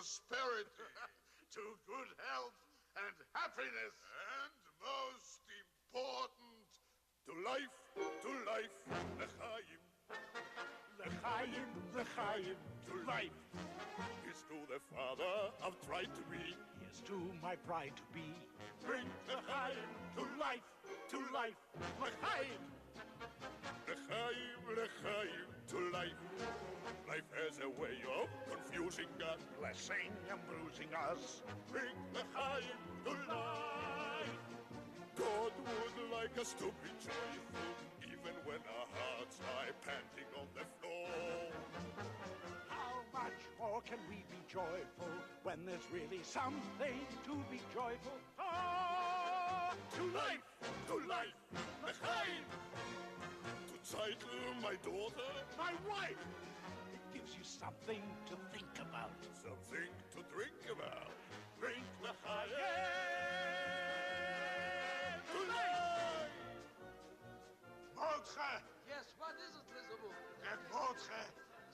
prosperity, to good health and happiness. And most important, to life, l'chaim. L'chaim, l'chaim, to life. Here's to the father I've tried to be. Here's to my pride to be. Bring l'chaim to life, l'chaim. L'chaim, l'chaim, to life. Life has a way of confusing us, Blessing and bruising us. Bring l'chaim to life. God would like us to be joyful, even when our hearts lie panting on the floor. How much more can we be joyful when there's really something to be joyful for? To life, l'chaim. To Zeitel, my daughter, My wife! It gives you something to think about. something to drink about. Drink l'chaim to life. Mordche, Yes, what is it, Lizaboo? that Mordche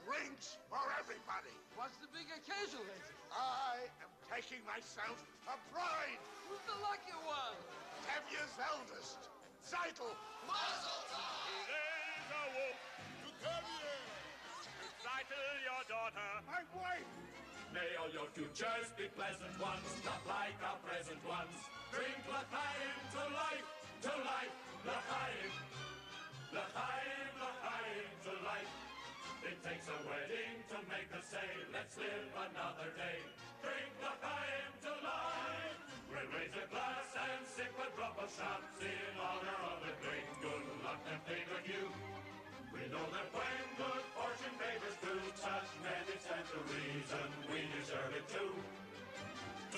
drinks for everybody. What's the big occasion, lady? I am taking myself a bride. Who's the lucky one? Tevye's eldest, Zeitel. Today's a wolf. To Tevye. Zeitel, your daughter. My wife. May all your futures be pleasant ones, not like our present ones. Drink l'chaim to life, l'chaim. L'chaim, l'chaim to life. It takes a wedding to make us say, let's live another day. Drink l'chaim to life. We'll raise a glass and sip a drop of schnapps in honor of the great good luck that favored you. We know that when good fortune favors to such men it stands to reason we deserve it too.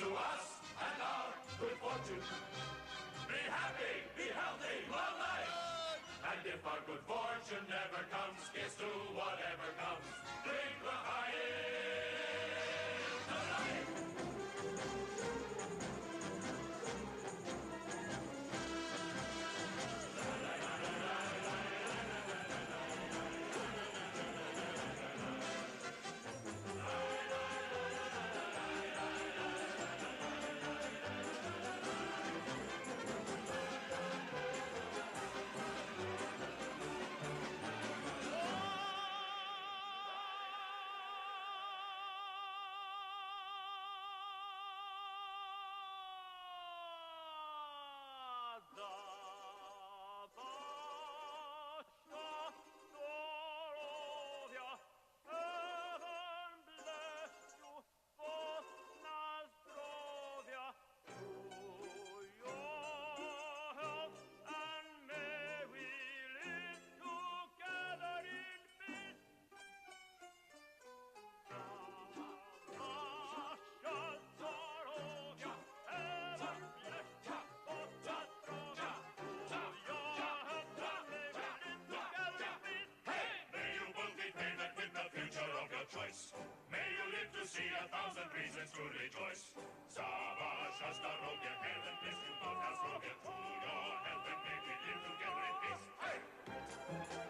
To us and our good fortune. Be happy, be healthy, long life. And if our good fortune never comes, here's to whatever comes. Drink l'chaim to life. May you live to see 1,000 reasons to rejoice. Sava, Shasta, Rogia, heaven bless you, both house Rogia, to your health and may we live together in peace. Hey!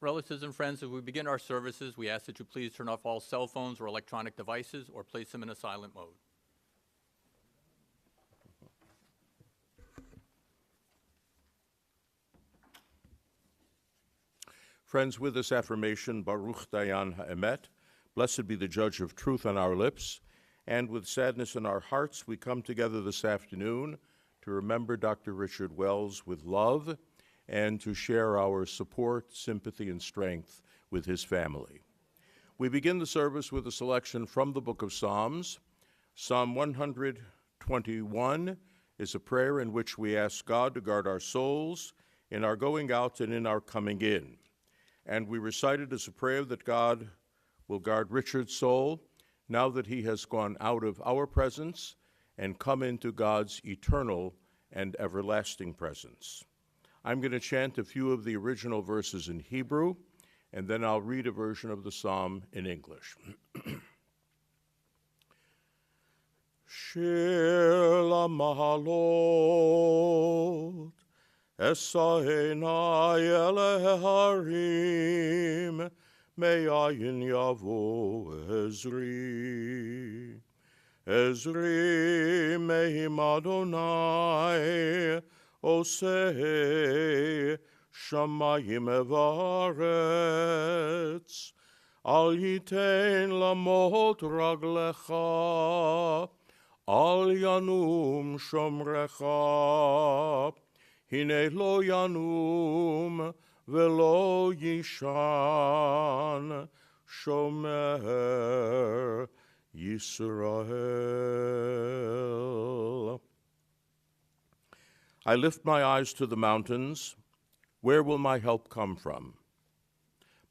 Relatives and friends, as we begin our services, we ask that you please turn off all cell phones or electronic devices or place them in a silent mode. Friends, with this affirmation, Baruch Dayan Ha'emet, blessed be the judge of truth on our lips, and with sadness in our hearts, we come together this afternoon to remember Dr. Richard Wells with love and to share our support, sympathy, and strength with his family. We begin the service with a selection from the book of Psalms. Psalm 121 is a prayer in which we ask God to guard our souls in our going out and in our coming in. And we recite it as a prayer that God will guard Richard's soul now that he has gone out of our presence and come into God's eternal and everlasting presence. I'm going to chant a few of the original verses in Hebrew, and then I'll read a version of the psalm in English. Shir lamahalot, esa einai ele harim, me'ayin yavo Ezri. Ezri mehim Adonai, Oseh shamayim evaretz, al yitein lamot raglecha, al yanum shomrecha, hine lo yanum velo yishan, shomer Yisrael. I lift my eyes to the mountains. Where will my help come from?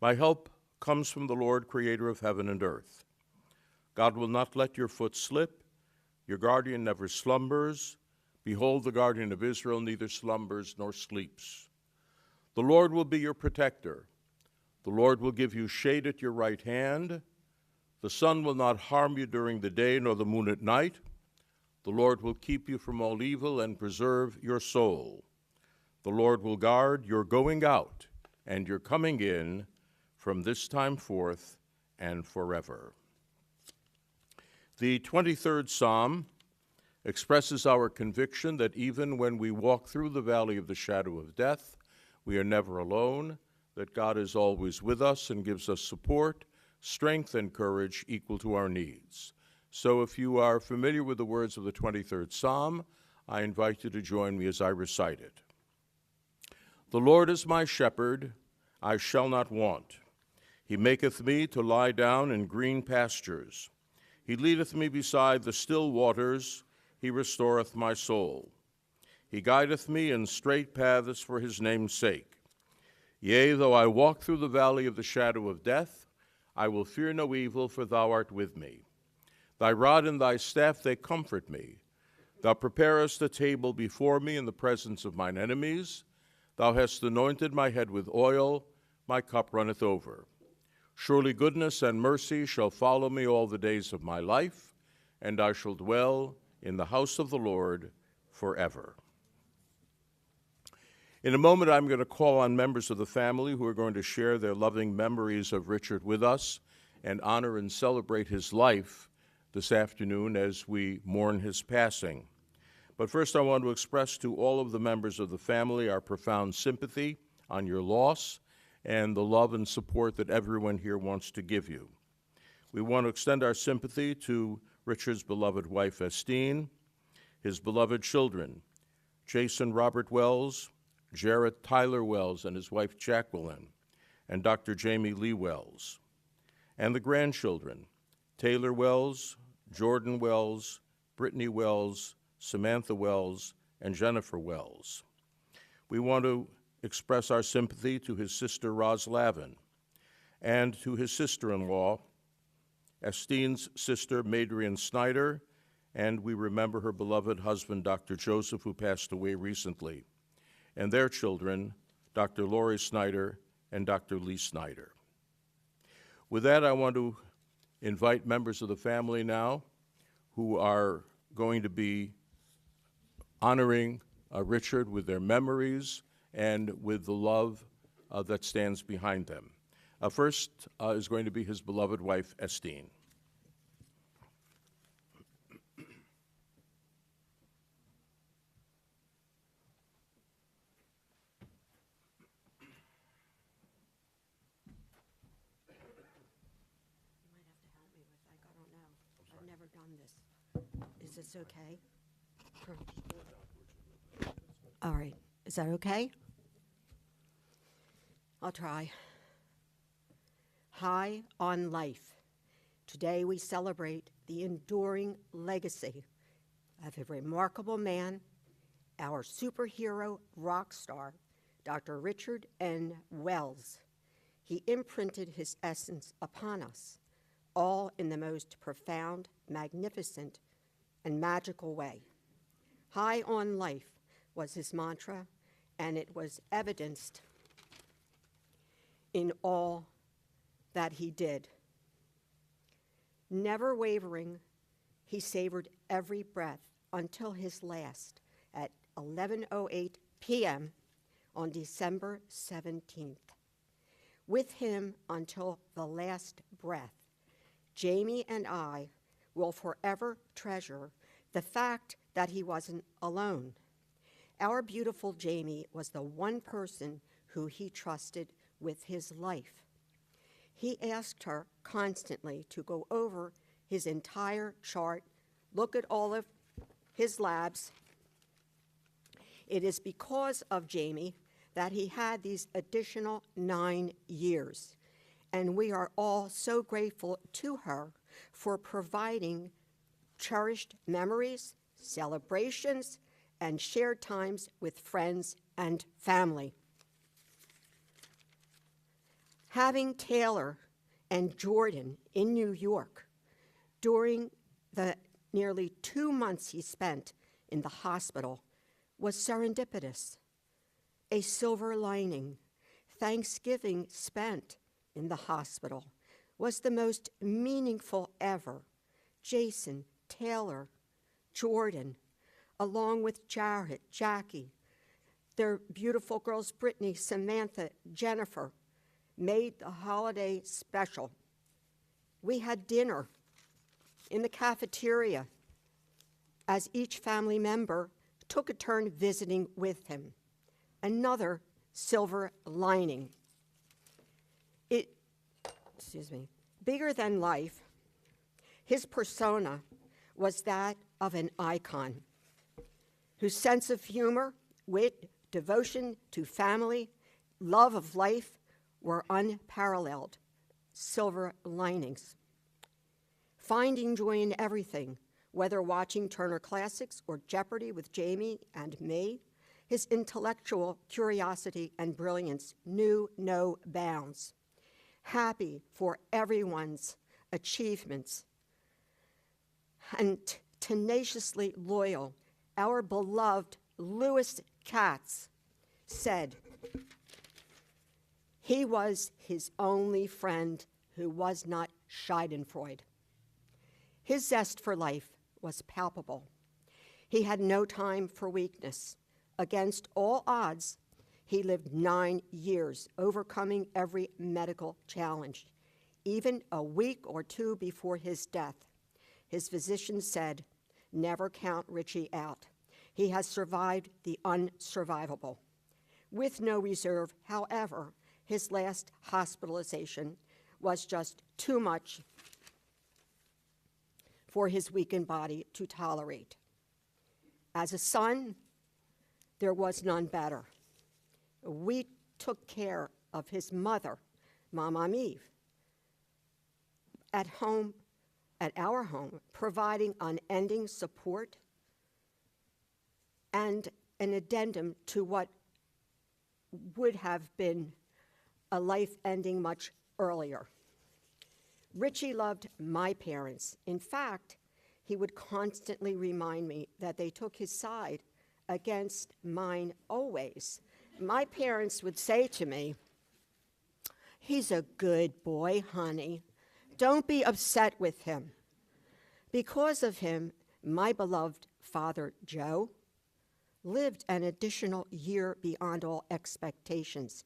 My help comes from the Lord, creator of heaven and earth. God will not let your foot slip. Your guardian never slumbers. Behold, the guardian of Israel neither slumbers nor sleeps. The Lord will be your protector. The Lord will give you shade at your right hand. The sun will not harm you during the day, nor the moon at night. The Lord will keep you from all evil and preserve your soul. The Lord will guard your going out and your coming in from this time forth and forever. The 23rd Psalm expresses our conviction that even when we walk through the valley of the shadow of death, we are never alone, that God is always with us and gives us support, strength, and courage equal to our needs. So if you are familiar with the words of the 23rd Psalm, I invite you to join me as I recite it. The Lord is my shepherd, I shall not want. He maketh me to lie down in green pastures. He leadeth me beside the still waters. He restoreth my soul. He guideth me in straight paths for his name's sake. Yea, though I walk through the valley of the shadow of death, I will fear no evil, for thou art with me. Thy rod and thy staff, they comfort me. Thou preparest a table before me in the presence of mine enemies. Thou hast anointed my head with oil, my cup runneth over. Surely goodness and mercy shall follow me all the days of my life, and I shall dwell in the house of the Lord forever. In a moment, I'm going to call on members of the family who are going to share their loving memories of Richard with us and honor and celebrate his life this afternoon as we mourn his passing. But first, I want to express to all of the members of the family our profound sympathy on your loss and the love and support that everyone here wants to give you. We want to extend our sympathy to Richard's beloved wife, Estine, his beloved children, Jason Robert Wells, Jarrett Tyler Wells and his wife, Jacqueline, and Dr. Jamie Lee Wells, and the grandchildren, Taylor Wells, Jordan Wells, Brittany Wells, Samantha Wells, and Jennifer Wells. We want to express our sympathy to his sister, Roz Lavin, and to his sister-in-law, Estine's sister, Madrian Snyder, and we remember her beloved husband, Dr. Joseph, who passed away recently, and their children, Dr. Lori Snyder and Dr. Lee Snyder. With that, I want to invite members of the family now who are going to be honoring Richard with their memories and with the love that stands behind them. First is going to be his beloved wife, Estine. I've never done this. Is this okay? All right. Is that okay? I'll try. High on life. Today we celebrate the enduring legacy of a remarkable man, our superhero rock star, Dr. Richard N. Wells. He imprinted his essence upon us, all in the most profound, magnificent, and magical way. High on life was his mantra, and it was evidenced in all that he did. Never wavering, he savored every breath until his last at 11:08 p.m. on December 17th. With him until the last breath, Jamie and I will forever treasure the fact that he wasn't alone. Our beautiful Jamie was the one person who he trusted with his life. He asked her constantly to go over his entire chart, look at all of his labs. It is because of Jamie that he had these additional 9 years, and we are all so grateful to her for providing cherished memories, celebrations, and shared times with friends and family. Having Taylor and Jordan in New York during the nearly 2 months he spent in the hospital was serendipitous. A silver lining. Thanksgiving spent in the hospital was the most meaningful ever. Jason, Taylor, Jordan, along with Jared, Jackie, their beautiful girls, Brittany, Samantha, Jennifer, made the holiday special. We had dinner in the cafeteria as each family member took a turn visiting with him. Another silver lining. Bigger than life, his persona was that of an icon whose sense of humor, wit, devotion to family, love of life were unparalleled. Silver linings. Finding joy in everything, whether watching Turner Classics or Jeopardy with Jamie and me, his intellectual curiosity and brilliance knew no bounds. Happy for everyone's achievements and tenaciously loyal, our beloved Lewis Katz said he was his only friend who was not Schadenfreude. His zest for life was palpable. He had no time for weakness. Against all odds, he lived 9 years, overcoming every medical challenge. Even a week or two before his death, his physician said, "Never count Richie out. He has survived the unsurvivable." With no reserve, however, his last hospitalization was just too much for his weakened body to tolerate. As a son, there was none better. We took care of his mother, Mama Eve, at our home, providing unending support and an addendum to what would have been a life ending much earlier. Richie loved my parents. In fact, he would constantly remind me that they took his side against mine always. My parents would say to me, "He's a good boy, honey. Don't be upset with him." Because of him, my beloved father, Joe, lived an additional year beyond all expectations.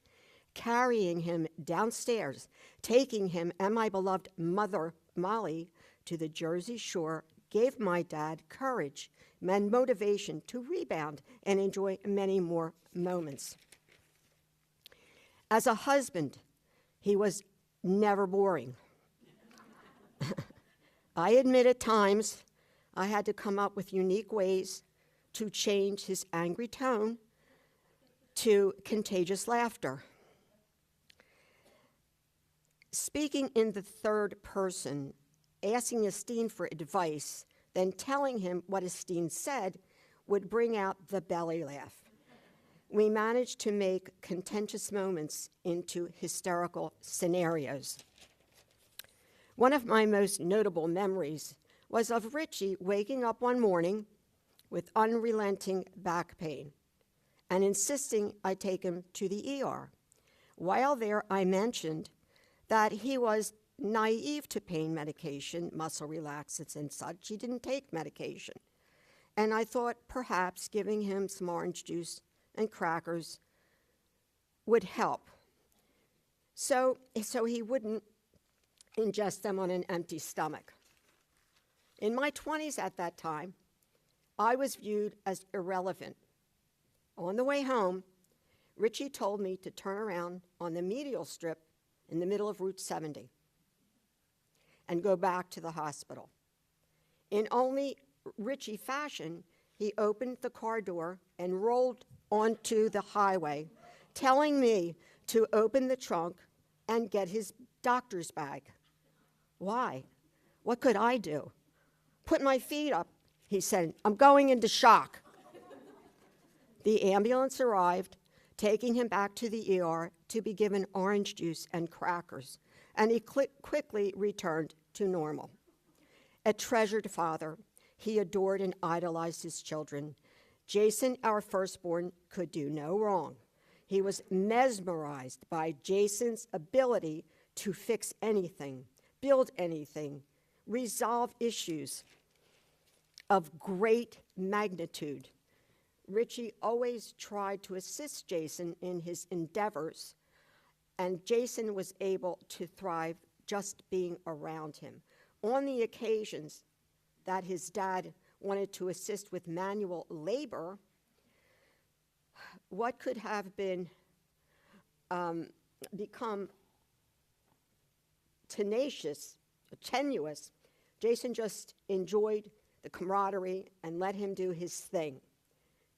carrying him downstairs, taking him and my beloved mother, Molly, to the Jersey Shore gave my dad courage and motivation to rebound and enjoy many more moments. As a husband, he was never boring. I admit at times I had to come up with unique ways to change his angry tone to contagious laughter. Speaking in the third person, asking Esteen for advice, then telling him what Esteen said would bring out the belly laugh. We managed to make contentious moments into hysterical scenarios. One of my most notable memories was of Richie waking up one morning with unrelenting back pain and insisting I take him to the ER. While there, I mentioned that he was naive to pain medication, muscle relaxants and such. He didn't take medication. And I thought perhaps giving him some orange juice and crackers would help. So he wouldn't ingest them on an empty stomach. In my 20s at that time, I was viewed as irrelevant. On the way home, Richie told me to turn around on the medial strip in the middle of Route 70 and go back to the hospital. In only Richie fashion, he opened the car door and rolled onto the highway, telling me to open the trunk and get his doctor's bag. Why? What could I do? Put my feet up, he said. I'm going into shock. The ambulance arrived, taking him back to the ER to be given orange juice and crackers, and he quickly returned to normal. A treasured father, he adored and idolized his children. Jason, our firstborn, could do no wrong. He was mesmerized by Jason's ability to fix anything, build anything, resolve issues of great magnitude. Richie always tried to assist Jason in his endeavors, and Jason was able to thrive just being around him. On the occasions that his dad wanted to assist with manual labor, what could have been become tenacious, tenuous, Jason just enjoyed the camaraderie and let him do his thing.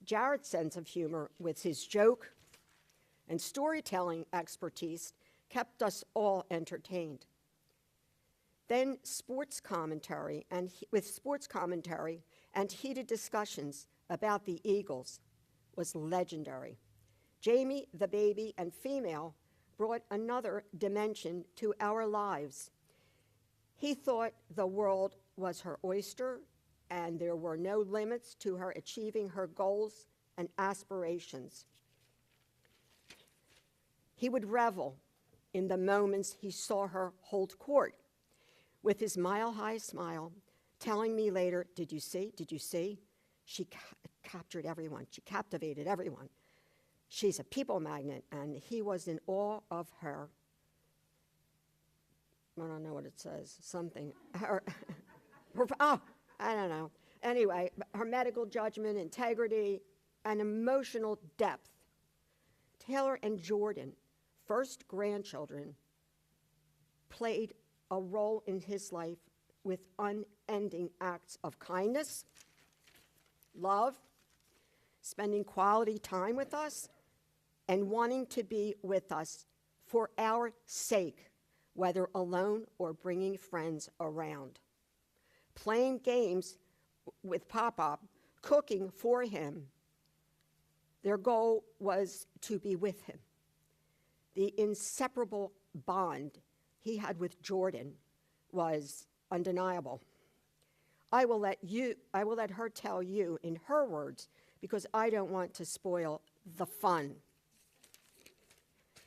Jared's sense of humor with his joke and storytelling expertise kept us all entertained. Then sports commentary and heated discussions about the Eagles was legendary. Jamie, the baby, and female brought another dimension to our lives. He thought the world was her oyster and there were no limits to her achieving her goals and aspirations. He would revel in the moments he saw her hold court with his mile-high smile, telling me later, did you see? She captured everyone. She captivated everyone. She's a people magnet, and he was in awe of her. I don't know what it says, something. I don't know. Anyway, her medical judgment, integrity, and emotional depth. Taylor and Jordan, first grandchildren, played a role in his life with unending acts of kindness, love, spending quality time with us, and wanting to be with us for our sake, whether alone or bringing friends around. Playing games with Pop-Pop, cooking for him. Their goal was to be with him. The inseparable bond he had with Jordan was undeniable. I will let her tell you in her words, because I don't want to spoil the fun.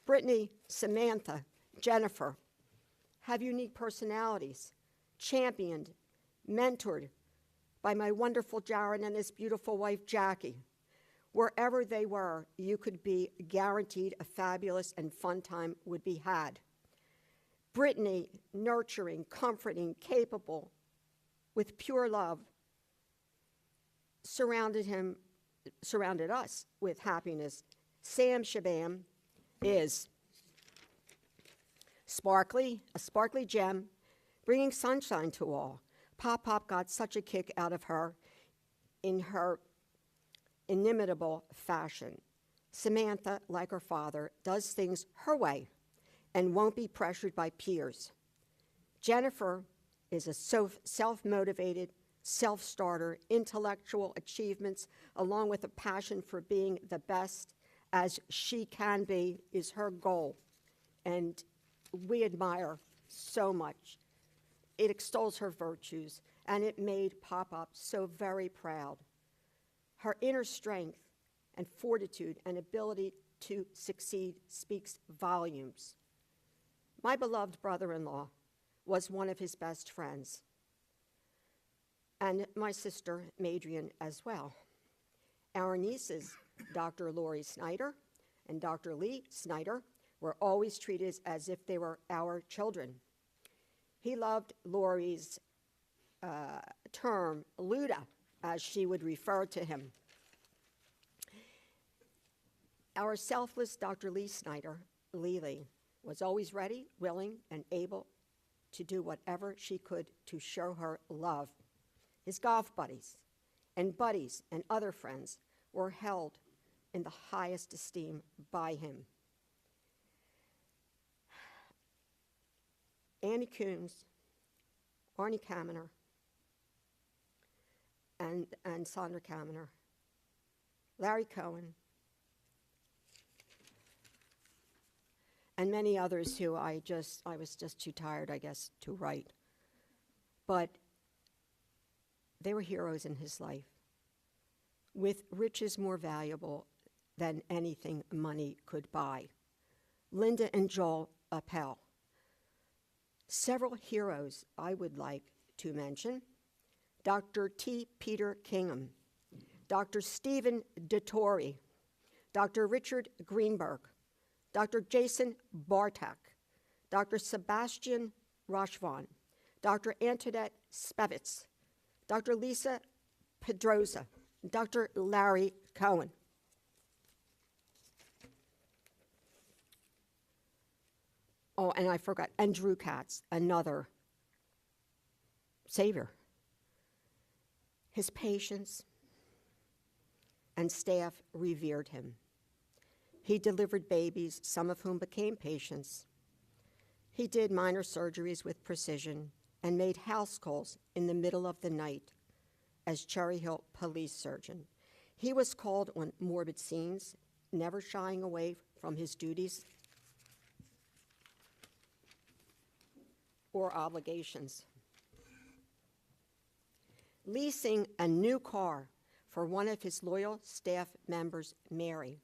Brittany, Samantha, Jennifer have unique personalities, championed, mentored by my wonderful Jared and his beautiful wife, Jackie. Wherever they were, you could be guaranteed a fabulous and fun time would be had. Brittany, nurturing, comforting, capable, with pure love, surrounded us with happiness. Sam Shabam is sparkly, a sparkly gem, bringing sunshine to all. Pop got such a kick out of her in her inimitable fashion. Samantha, like her father, does things her way and won't be pressured by peers. Jennifer is a self-motivated, self-starter, intellectual achievements, along with a passion for being the best as she can be, is her goal. And we admire so much. It extols her virtues, and it made Pop so very proud. Her inner strength and fortitude and ability to succeed speaks volumes. My beloved brother-in-law was one of his best friends, and my sister, Madrian, as well. Our nieces, Dr. Lori Snyder and Dr. Lee Snyder, were always treated as if they were our children. He loved Lori's term, Luda, as she would refer to him. Our selfless Dr. Lee Snyder, Lee, was always ready, willing, and able to do whatever she could to show her love. His golf buddies and other friends were held in the highest esteem by him. Annie Coombs, Arnie Kaminer, and Sandra Kaminer, Larry Cohen, and many others who I was just too tired, I guess, to write. But they were heroes in his life, with riches more valuable than anything money could buy. Linda and Joel Appel. Several heroes I would like to mention: Dr. T. Peter Kingham, Dr. Stephen DeTore, Dr. Richard Greenberg, Dr. Jason Bartak, Dr. Sebastian Rochvan, Dr. Antoinette Spevitz, Dr. Lisa Pedroza, Dr. Larry Cohen. Oh, and I forgot, and Drew Katz, another savior. His patients and staff revered him. He delivered babies, some of whom became patients. He did minor surgeries with precision and made house calls in the middle of the night as Cherry Hill police surgeon. He was called on morbid scenes, never shying away from his duties or obligations. Leasing a new car for one of his loyal staff members, Mary,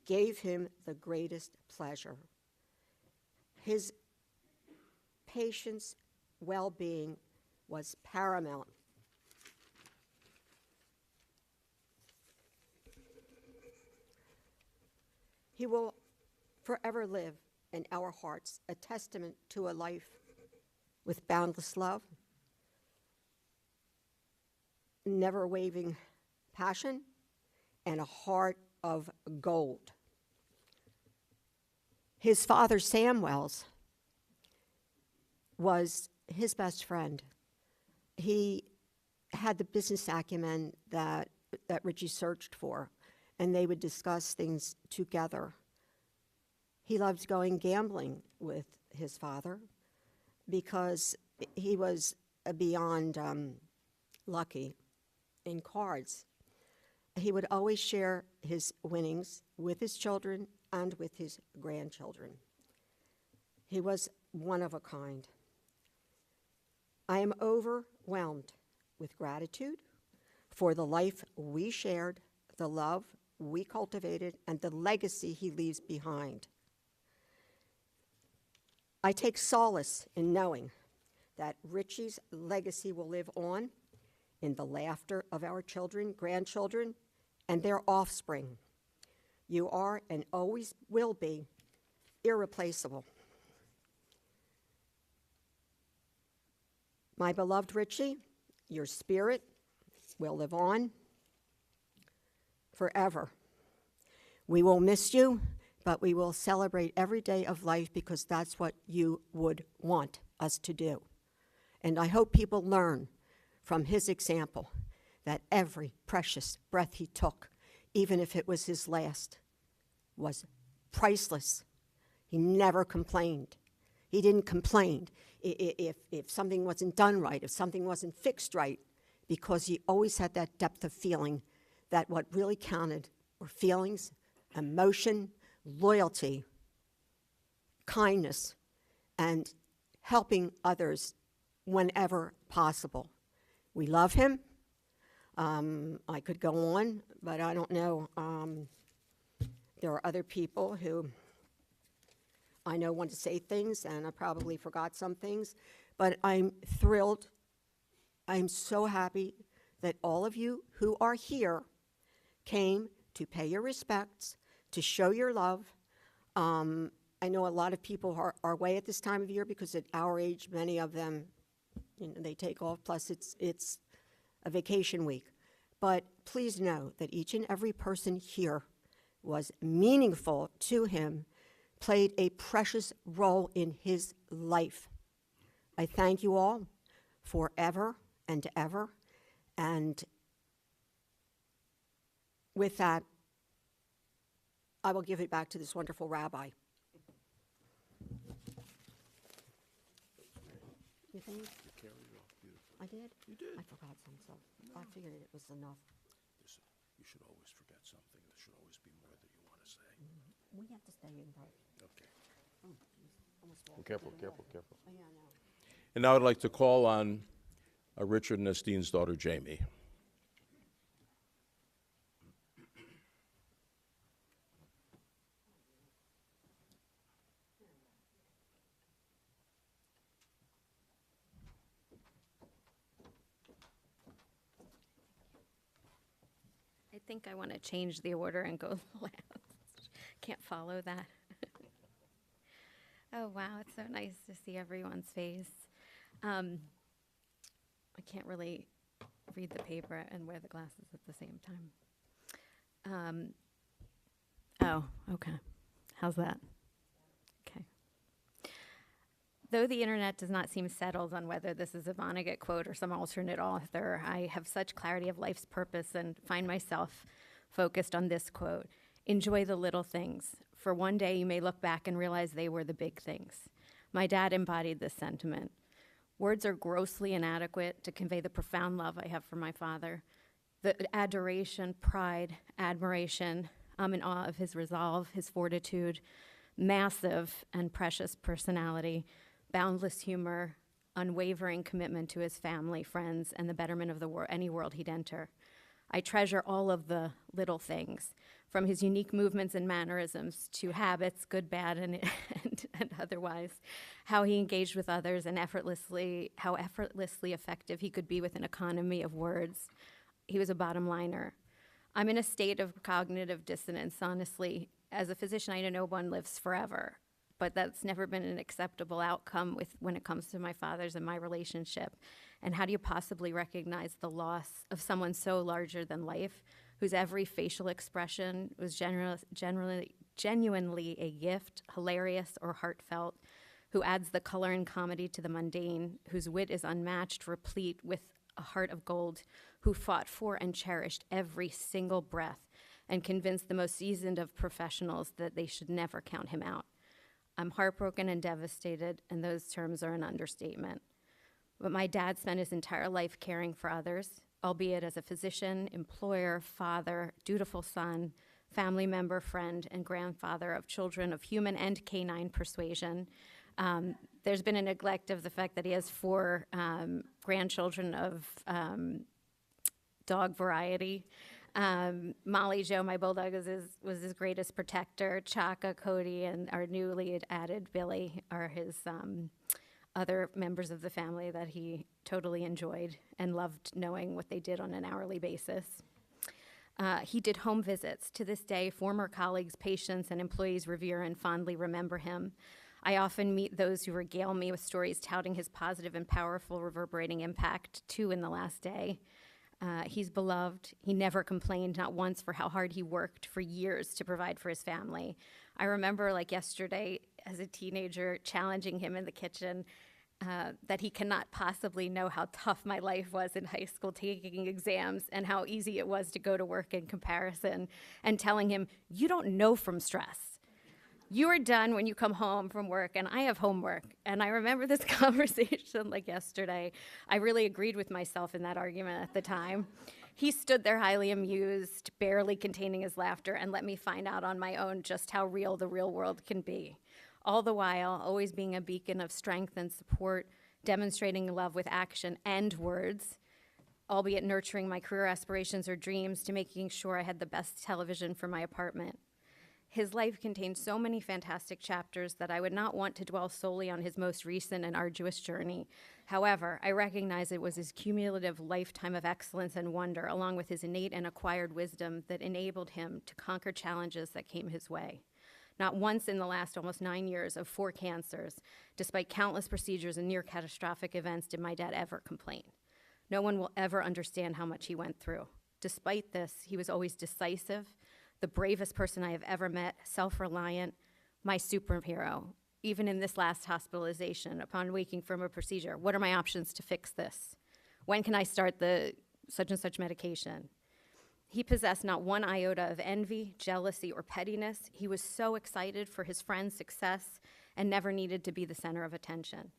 gave him the greatest pleasure. His patient's well-being was paramount. He will forever live in our hearts, a testament to a life with boundless love, never wavering passion, and a heart of gold. His father, Sam Wells, was his best friend. He had the business acumen that Richie searched for, and they would discuss things together. He loved going gambling with his father because he was beyond lucky in cards. He would always share his winnings with his children and with his grandchildren. He was one of a kind. I am overwhelmed with gratitude for the life we shared, the love we cultivated, and the legacy he leaves behind. I take solace in knowing that Richie's legacy will live on in the laughter of our children, grandchildren, and their offspring. You are and always will be irreplaceable. My beloved Richie, your spirit will live on forever. We will miss you, but we will celebrate every day of life because that's what you would want us to do. And I hope people learn from his example that every precious breath he took, even if it was his last, was priceless. He never complained. He didn't complain if something wasn't done right, if something wasn't fixed right, because he always had that depth of feeling that what really counted were feelings, emotion, loyalty, kindness, and helping others whenever possible. We love him. I could go on, but I don't know. There are other people who I know want to say things, and I probably forgot some things, but I'm thrilled. I'm so happy that all of you who are here came to pay your respects, to show your love. I know a lot of people are away at this time of year because at our age, many of them, they take off, plus it's a vacation week. But please know that each and every person here was meaningful to him, played a precious role in his life. I thank you all forever and ever. And with that, I will give it back to this wonderful rabbi. You think? You carried it off beautifully. I did? You did. I forgot some, so I figured it was enough. Listen, you should always forget something. There should always be more that you want to say. We have to stay in touch. Okay. Oh, geez. Almost Well, careful, careful, careful. Oh, yeah, I know. And now I'd like to call on Richard and Estine's daughter, Jamie. I think I want to change the order and go last. Can't follow that. Oh, wow, it's so nice to see everyone's face. I can't really read the paper and wear the glasses at the same time. Oh, okay. How's that? Okay. Though the internet does not seem settled on whether this is a Vonnegut quote or some alternate author, I have such clarity of life's purpose and find myself focused on this quote: enjoy the little things, for one day you may look back and realize they were the big things. My dad embodied this sentiment. Words are grossly inadequate to convey the profound love I have for my father, the adoration, pride, admiration. I'm in awe of his resolve, his fortitude, massive and precious personality, boundless humor, unwavering commitment to his family, friends, and the betterment of any world he'd enter. I treasure all of the little things, from his unique movements and mannerisms to habits, good, bad, and otherwise, how he engaged with others, and how effortlessly effective he could be with an economy of words. He was a bottom liner. I'm in a state of cognitive dissonance, honestly. As a physician, I know no one lives forever, but that's never been an acceptable outcome when it comes to my father's and my relationship. And how do you possibly recognize the loss of someone so larger than life, whose every facial expression was genuinely a gift, hilarious or heartfelt, who adds the color and comedy to the mundane, whose wit is unmatched, replete with a heart of gold, who fought for and cherished every single breath and convinced the most seasoned of professionals that they should never count him out. I'm heartbroken and devastated, and those terms are an understatement. But my dad spent his entire life caring for others, albeit as a physician, employer, father, dutiful son, family member, friend, and grandfather of children of human and canine persuasion. There's been a neglect of the fact that he has 4 grandchildren of dog variety. Molly Joe, my bulldog, was his greatest protector. Chaka, Cody, and our newly added Billy are his other members of the family that he totally enjoyed and loved knowing what they did on an hourly basis. He did home visits. To this day, former colleagues, patients, and employees revere and fondly remember him. I often meet those who regale me with stories touting his positive and powerful reverberating impact, too, in the last day. He's beloved. He never complained, not once, for how hard he worked for years to provide for his family. I remember, like yesterday, as a teenager, challenging him in the kitchen that he cannot possibly know how tough my life was in high school taking exams and how easy it was to go to work in comparison, and telling him, you don't know from stress. You are done when you come home from work, and I have homework. And I remember this conversation like yesterday. I really agreed with myself in that argument at the time. He stood there highly amused, barely containing his laughter, and let me find out on my own just how real the real world can be. All the while, always being a beacon of strength and support, demonstrating love with action and words, albeit nurturing my career aspirations or dreams to making sure I had the best television for my apartment. His life contained so many fantastic chapters that I would not want to dwell solely on his most recent and arduous journey. However, I recognize it was his cumulative lifetime of excellence and wonder, along with his innate and acquired wisdom, that enabled him to conquer challenges that came his way. Not once in the last almost 9 years of 4 cancers, despite countless procedures and near catastrophic events, did my dad ever complain. No one will ever understand how much he went through. Despite this, he was always decisive, the bravest person I have ever met, self-reliant, my superhero. Even in this last hospitalization, upon waking from a procedure, what are my options to fix this? When can I start the such and such medication? He possessed not one iota of envy, jealousy, or pettiness. He was so excited for his friend's success and never needed to be the center of attention.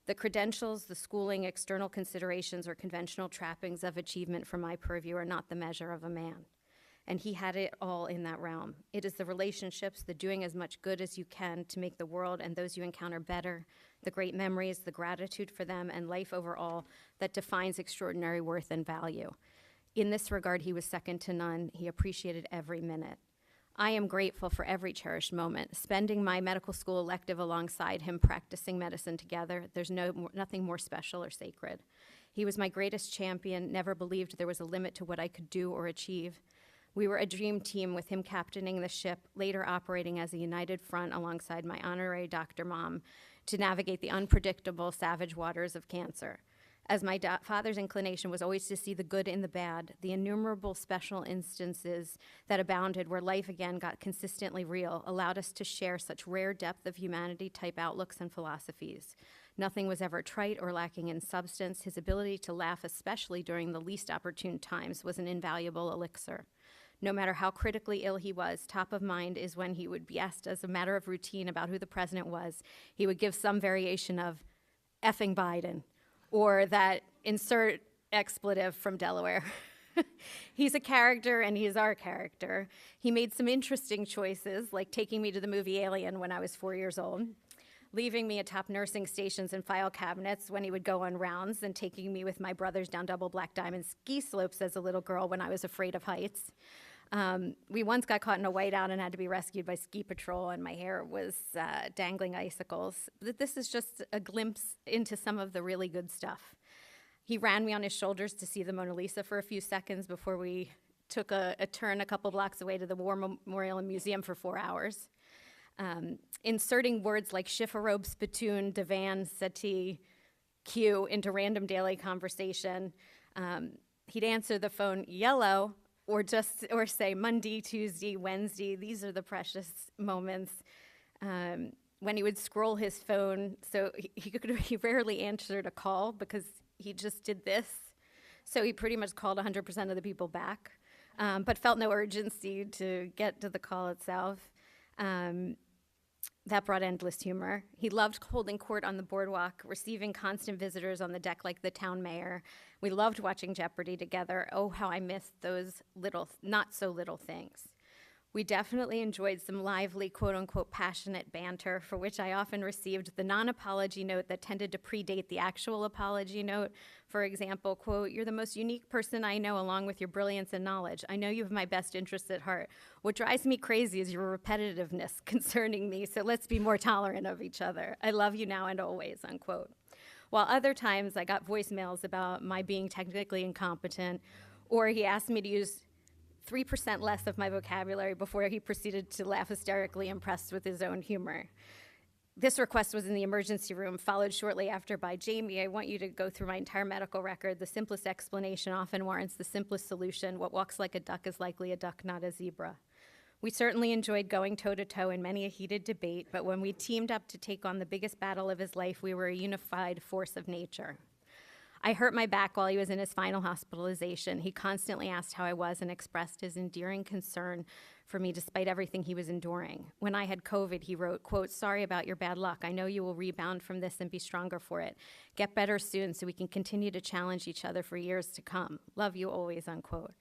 The credentials, the schooling, external considerations, or conventional trappings of achievement from my purview are not the measure of a man. And he had it all in that realm. It is the relationships, the doing as much good as you can to make the world and those you encounter better, the great memories, the gratitude for them, and life overall that defines extraordinary worth and value. In this regard, he was second to none. He appreciated every minute. I am grateful for every cherished moment. Spending my medical school elective alongside him, practicing medicine together, there's nothing more special or sacred. He was my greatest champion, never believed there was a limit to what I could do or achieve. We were a dream team with him captaining the ship, later operating as a united front alongside my honorary Dr. Mom to navigate the unpredictable, savage waters of cancer. As my father's inclination was always to see the good in the bad, the innumerable special instances that abounded where life again got consistently real allowed us to share such rare depth of humanity-type outlooks and philosophies. Nothing was ever trite or lacking in substance. His ability to laugh, especially during the least opportune times, was an invaluable elixir. No matter how critically ill he was, top of mind is when he would be asked as a matter of routine about who the president was. He would give some variation of effing Biden, or that insert expletive from Delaware. He's a character, and he's our character. He made some interesting choices, like taking me to the movie Alien when I was 4 years old, leaving me atop nursing stations and file cabinets when he would go on rounds, and taking me with my brothers down Double Black Diamond ski slopes as a little girl when I was afraid of heights. We once got caught in a whiteout and had to be rescued by ski patrol, and my hair was dangling icicles. But this is just a glimpse into some of the really good stuff. He ran me on his shoulders to see the Mona Lisa for a few seconds before we took a turn a couple blocks away to the War Memorial and Museum for 4 hours. Inserting words like chifforobe, spittoon, divan, settee, cue into random daily conversation. He'd answer the phone yellow, or say Monday, Tuesday, Wednesday. These are the precious moments. When he would scroll his phone, so he rarely answered a call because he just did this. So he pretty much called 100% of the people back, but felt no urgency to get to the call itself. That brought endless humor. He loved holding court on the boardwalk, receiving constant visitors on the deck like the town mayor. We loved watching Jeopardy together. Oh, how I missed those little, not so little things. We definitely enjoyed some lively, quote-unquote, passionate banter, for which I often received the non-apology note that tended to predate the actual apology note. For example, quote, "You're the most unique person I know, along with your brilliance and knowledge. I know you have my best interests at heart. What drives me crazy is your repetitiveness concerning me, so let's be more tolerant of each other. I love you now and always," unquote. While other times I got voicemails about my being technically incompetent, or he asked me to use 3% less of my vocabulary before he proceeded to laugh hysterically, impressed with his own humor. This request was in the emergency room, followed shortly after by, Jamie, I want you to go through my entire medical record. The simplest explanation often warrants the simplest solution. What walks like a duck is likely a duck, not a zebra. We certainly enjoyed going toe-to-toe in many a heated debate, but when we teamed up to take on the biggest battle of his life, we were a unified force of nature. I hurt my back while he was in his final hospitalization. He constantly asked how I was and expressed his endearing concern for me despite everything he was enduring. When I had COVID, he wrote, quote, sorry about your bad luck. I know you will rebound from this and be stronger for it. Get better soon so we can continue to challenge each other for years to come. Love you always, unquote.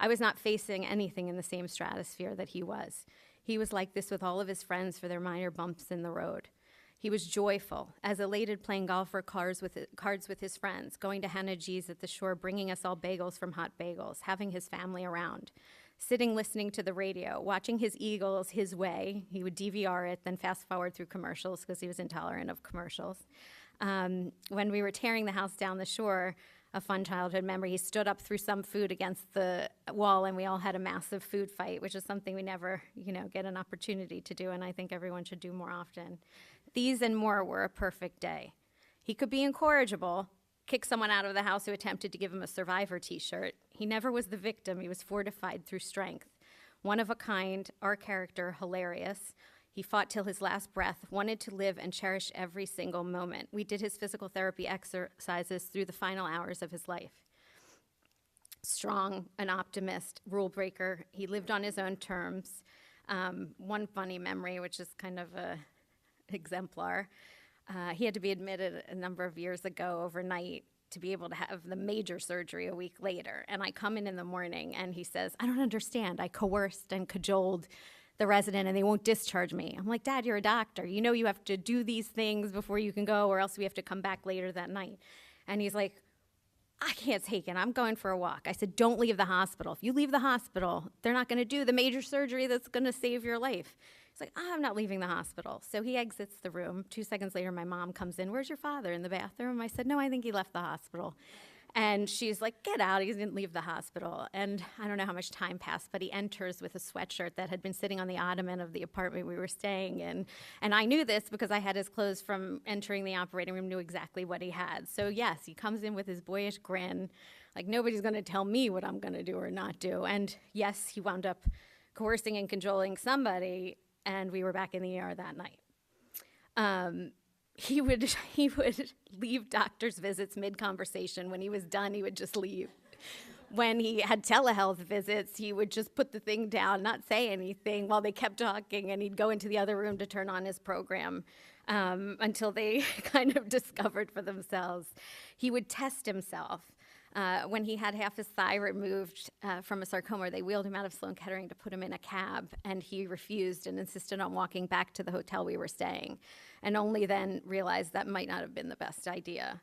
I was not facing anything in the same stratosphere that he was. He was like this with all of his friends for their minor bumps in the road. He was joyful, as elated playing golf or cards with his friends, going to Hannah G's at the shore, bringing us all bagels from Hot Bagels, having his family around, sitting listening to the radio, watching his Eagles his way. He would DVR it, then fast forward through commercials because he was intolerant of commercials. When we were tearing the house down the shore, a fun childhood memory, he stood up, threw some food against the wall, and we all had a massive food fight, which is something we never, get an opportunity to do, and I think everyone should do more often. These and more were a perfect day. He could be incorrigible, kick someone out of the house who attempted to give him a Survivor t-shirt. He never was the victim. He was fortified through strength. One of a kind, our character, hilarious. He fought till his last breath, wanted to live and cherish every single moment. We did his physical therapy exercises through the final hours of his life. Strong, an optimist, rule breaker. He lived on his own terms. One funny memory, which is kind of a exemplar. He had to be admitted a number of years ago overnight to be able to have the major surgery a week later. And I come in the morning and he says, I don't understand. I coerced and cajoled the resident and they won't discharge me. I'm like, Dad, you're a doctor. You know you have to do these things before you can go or else we have to come back later that night. And he's like, I can't take it. I'm going for a walk. I said, don't leave the hospital. If you leave the hospital, they're not going to do the major surgery that's going to save your life. He's like, I'm not leaving the hospital. So he exits the room. 2 seconds later, my mom comes in. Where's your father? In the bathroom? I said, no, I think he left the hospital. And she's like, get out. He didn't leave the hospital. And I don't know how much time passed, but he enters with a sweatshirt that had been sitting on the ottoman of the apartment we were staying in. And I knew this because I had his clothes from entering the operating room, knew exactly what he had. So yes, he comes in with his boyish grin, like nobody's going to tell me what I'm going to do or not do. And yes, he wound up coercing and cajoling somebody, and we were back in the ER that night. He would leave doctor's visits mid-conversation. When he was done, he would just leave. When he had telehealth visits, he would just put the thing down, not say anything while they kept talking, and he'd go into the other room to turn on his program until they kind of discovered for themselves. He would test himself. When he had half his thigh removed from a sarcoma, they wheeled him out of Sloan Kettering to put him in a cab, and he refused and insisted on walking back to the hotel we were staying, and only then realized that might not have been the best idea.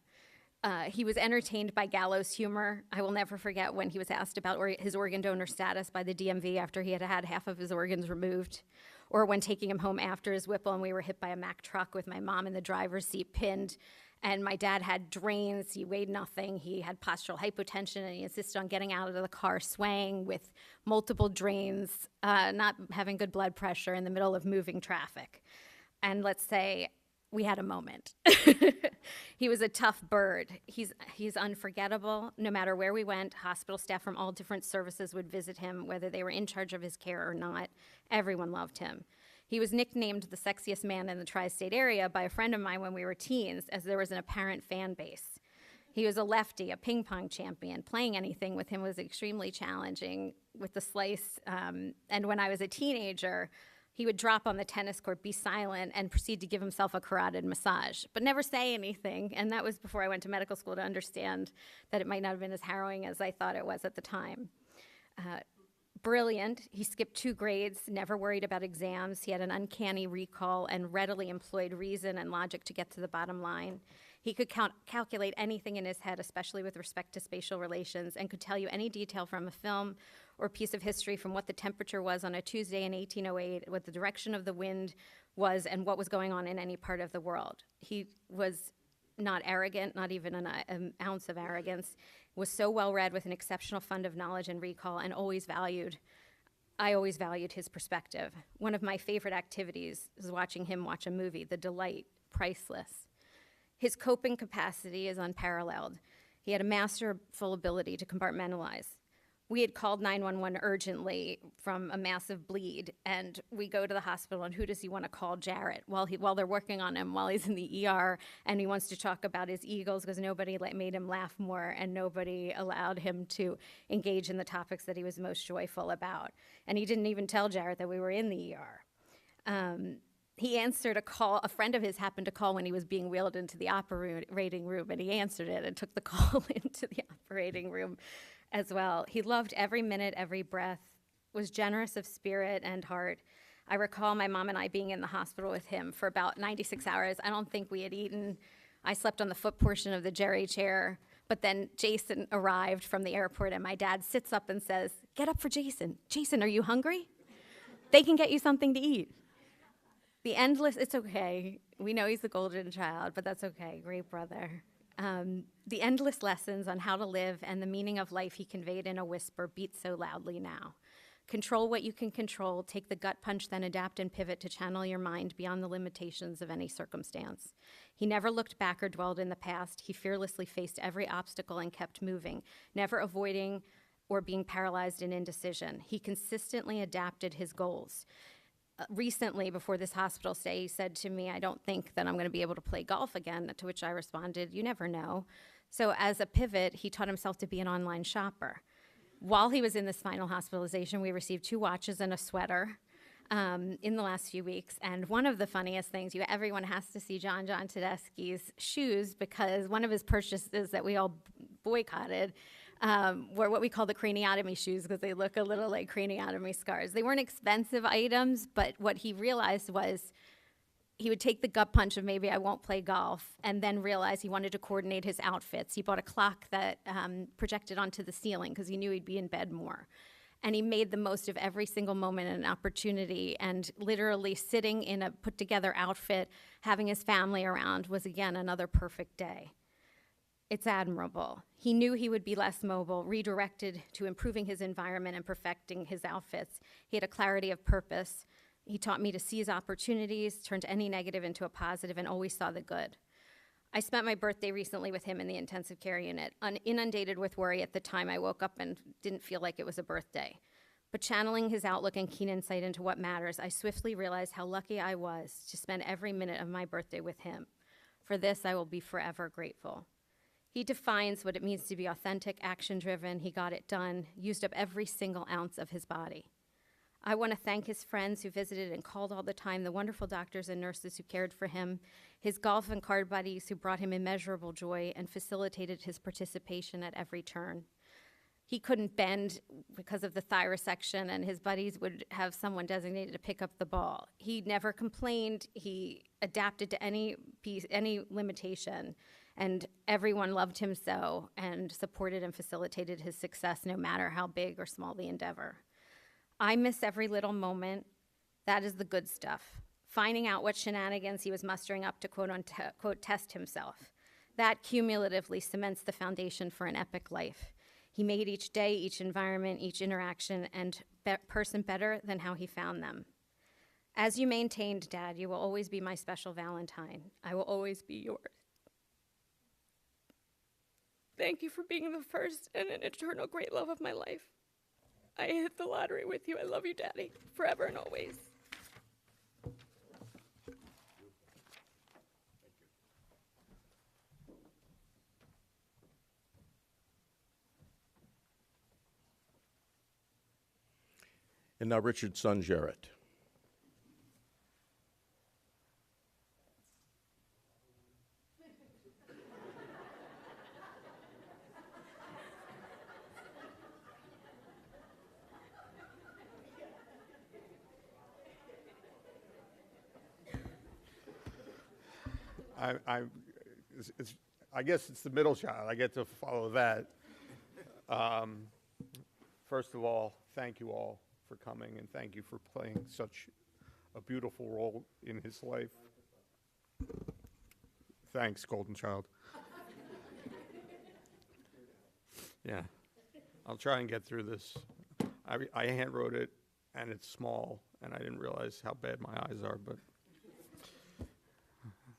He was entertained by gallows humor. I will never forget when he was asked about his organ donor status by the DMV after he had had half of his organs removed, or when taking him home after his Whipple and we were hit by a Mack truck with my mom in the driver's seat pinned. And my dad had drains. He weighed nothing. He had postural hypotension, and he insisted on getting out of the car swaying with multiple drains, not having good blood pressure in the middle of moving traffic. And let's say we had a moment. He was a tough bird. He's unforgettable. No matter where we went, hospital staff from all different services would visit him, whether they were in charge of his care or not. Everyone loved him. He was nicknamed the sexiest man in the tri-state area by a friend of mine when we were teens, as there was an apparent fan base. He was a lefty, a ping pong champion. Playing anything with him was extremely challenging with the slice. And when I was a teenager, he would drop on the tennis court, be silent, and proceed to give himself a carotid massage, but never say anything. And that was before I went to medical school to understand that it might not have been as harrowing as I thought it was at the time. Brilliant. He skipped 2 grades, never worried about exams. He had an uncanny recall and readily employed reason and logic to get to the bottom line. He could calculate anything in his head, especially with respect to spatial relations, and could tell you any detail from a film or piece of history, from what the temperature was on a Tuesday in 1808, what the direction of the wind was, and what was going on in any part of the world. He was not arrogant, not even an ounce of arrogance, was so well read with an exceptional fund of knowledge and recall, and I always valued his perspective. One of my favorite activities is watching him watch a movie, the delight, priceless. His coping capacity is unparalleled. He had a masterful ability to compartmentalize. We had called 911 urgently from a massive bleed, and we go to the hospital, and who does he want to call? Jarrett, while they're working on him, while he's in the ER, and he wants to talk about his Eagles because nobody made him laugh more, and nobody allowed him to engage in the topics that he was most joyful about. And he didn't even tell Jarrett that we were in the ER. He answered a call. A friend of his happened to call when he was being wheeled into the operating room, and he answered it and took the call into the operating room as well. He loved every minute, every breath, was generous of spirit and heart. I recall my mom and I being in the hospital with him for about 96 hours. I don't think we had eaten. I slept on the foot portion of the Jerry chair, but then Jason arrived from the airport, and my dad sits up and says, "Get up for Jason. Jason, are you hungry? They can get you something to eat." It's okay. We know he's the golden child, but that's okay. Great brother. The endless lessons on how to live and the meaning of life he conveyed in a whisper beat so loudly now. Control what you can control, take the gut punch, then adapt and pivot to channel your mind beyond the limitations of any circumstance. He never looked back or dwelled in the past. He fearlessly faced every obstacle and kept moving, never avoiding or being paralyzed in indecision. He consistently adapted his goals. Recently, before this hospital stay, he said to me, "I don't think that I'm going to be able to play golf again," to which I responded, "You never know." So as a pivot, he taught himself to be an online shopper. While he was in this final hospitalization, we received 2 watches and a sweater in the last few weeks. And one of the funniest things, everyone has to see John Tedeschi's shoes, because one of his purchases that we all boycotted were what we call the craniotomy shoes, because they look a little like craniotomy scars. They weren't expensive items, but what he realized was he would take the gut punch of maybe I won't play golf, and then realize he wanted to coordinate his outfits. He bought a clock that projected onto the ceiling because he knew he'd be in bed more. And he made the most of every single moment and opportunity, and literally sitting in a put-together outfit, having his family around, was again another perfect day. It's admirable. He knew he would be less mobile, redirected to improving his environment and perfecting his outfits. He had a clarity of purpose. He taught me to seize opportunities, turned any negative into a positive, and always saw the good. I spent my birthday recently with him in the intensive care unit, inundated with worry at the time. I woke up and didn't feel like it was a birthday. But channeling his outlook and keen insight into what matters, I swiftly realized how lucky I was to spend every minute of my birthday with him. For this, I will be forever grateful. He defines what it means to be authentic, action-driven. He got it done, used up every single ounce of his body. I want to thank his friends who visited and called all the time, the wonderful doctors and nurses who cared for him, his golf and card buddies who brought him immeasurable joy and facilitated his participation at every turn. He couldn't bend because of the thyrosection, and his buddies would have someone designated to pick up the ball. He never complained. He adapted to any limitation, and everyone loved him so and supported and facilitated his success, no matter how big or small the endeavor. I miss every little moment. That is the good stuff. Finding out what shenanigans he was mustering up to quote, test himself. That cumulatively cements the foundation for an epic life. He made each day, each environment, each interaction, and person better than how he found them. As you maintained, Dad, you will always be my special Valentine. I will always be yours. Thank you for being the first and an eternal great love of my life. I hit the lottery with you. I love you, Daddy, forever and always. And now Richard's son, Jarrett. I guess it's the middle child. I get to follow that. First of all, thank you all for coming, and thank you for playing such a beautiful role in his life. Thanks, Golden Child. Yeah, I'll try and get through this. I hand wrote it, and it's small, and I didn't realize how bad my eyes are, but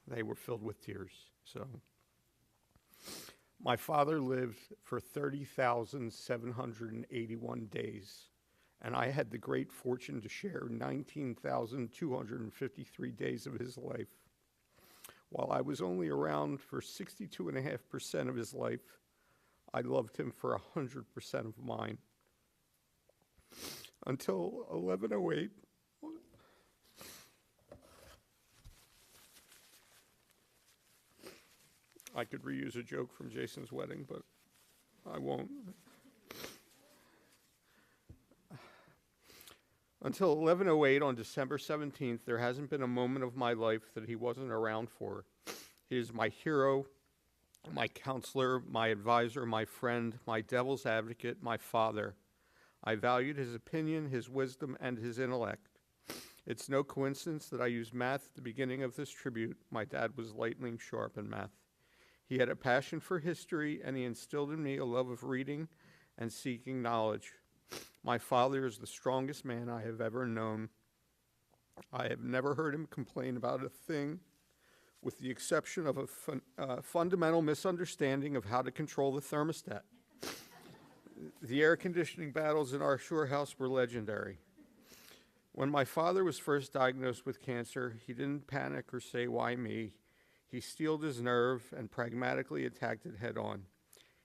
they were filled with tears. So, my father lived for 30,781 days, and I had the great fortune to share 19,253 days of his life. While I was only around for 62.5% of his life, I loved him for 100% of mine. Until 11:08, I could reuse a joke from Jason's wedding, but I won't. Until 11:08 on December 17th, there hasn't been a moment of my life that he wasn't around for. He is my hero, my counselor, my advisor, my friend, my devil's advocate, my father. I valued his opinion, his wisdom, and his intellect. It's no coincidence that I used math at the beginning of this tribute. My dad was lightning sharp in math. He had a passion for history, and he instilled in me a love of reading and seeking knowledge. My father is the strongest man I have ever known. I have never heard him complain about a thing, with the exception of a fundamental misunderstanding of how to control the thermostat. The air conditioning battles in our shore house were legendary. When my father was first diagnosed with cancer, he didn't panic or say, "Why me?" He steeled his nerve and pragmatically attacked it head on.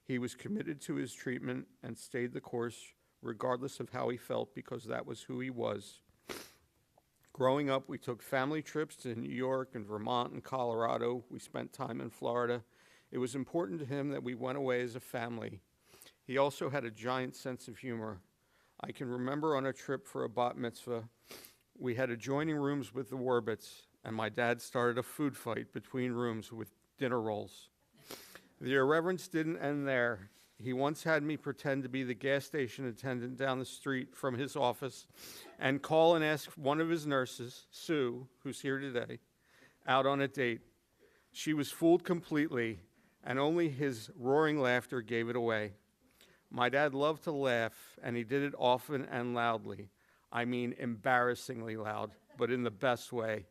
He was committed to his treatment and stayed the course regardless of how he felt, because that was who he was. Growing up, we took family trips to New York and Vermont and Colorado. We spent time in Florida. It was important to him that we went away as a family. He also had a giant sense of humor. I can remember on a trip for a bat mitzvah, we had adjoining rooms with the Werbits, and my dad started a food fight between rooms with dinner rolls. The irreverence didn't end there. He once had me pretend to be the gas station attendant down the street from his office and call and ask one of his nurses, Sue, who's here today, out on a date. She was fooled completely, and only his roaring laughter gave it away. My dad loved to laugh, and he did it often and loudly. I mean, embarrassingly loud, but in the best way.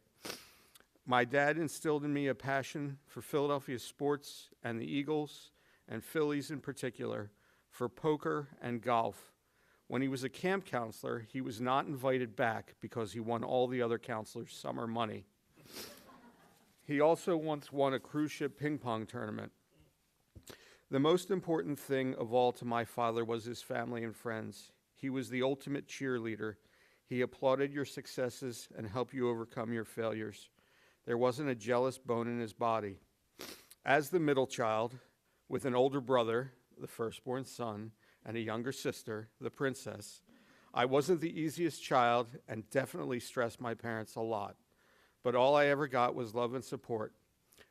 My dad instilled in me a passion for Philadelphia sports and the Eagles, and Phillies in particular, for poker and golf. When he was a camp counselor, he was not invited back because he won all the other counselors' summer money. He also once won a cruise ship ping pong tournament. The most important thing of all to my father was his family and friends. He was the ultimate cheerleader. He applauded your successes and helped you overcome your failures. There wasn't a jealous bone in his body. As the middle child, with an older brother, the firstborn son, and a younger sister, the princess, I wasn't the easiest child and definitely stressed my parents a lot. But all I ever got was love and support.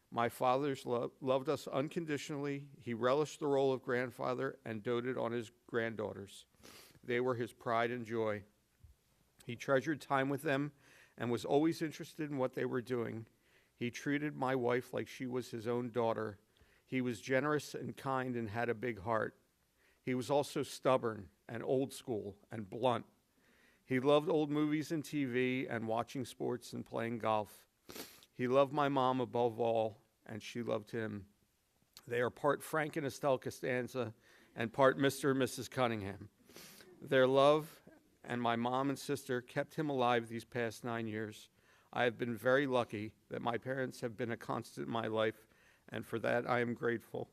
My father loved us unconditionally. He relished the role of grandfather and doted on his granddaughters. They were his pride and joy. He treasured time with them and was always interested in what they were doing. He treated my wife like she was his own daughter. He was generous and kind and had a big heart. He was also stubborn and old school and blunt. He loved old movies and TV and watching sports and playing golf. He loved my mom above all, and she loved him. They are part Frank and Estelle Costanza and part Mr. and Mrs. Cunningham. Their love and my mom and sister kept him alive these past 9 years. I have been very lucky that my parents have been a constant in my life, and for that I am grateful.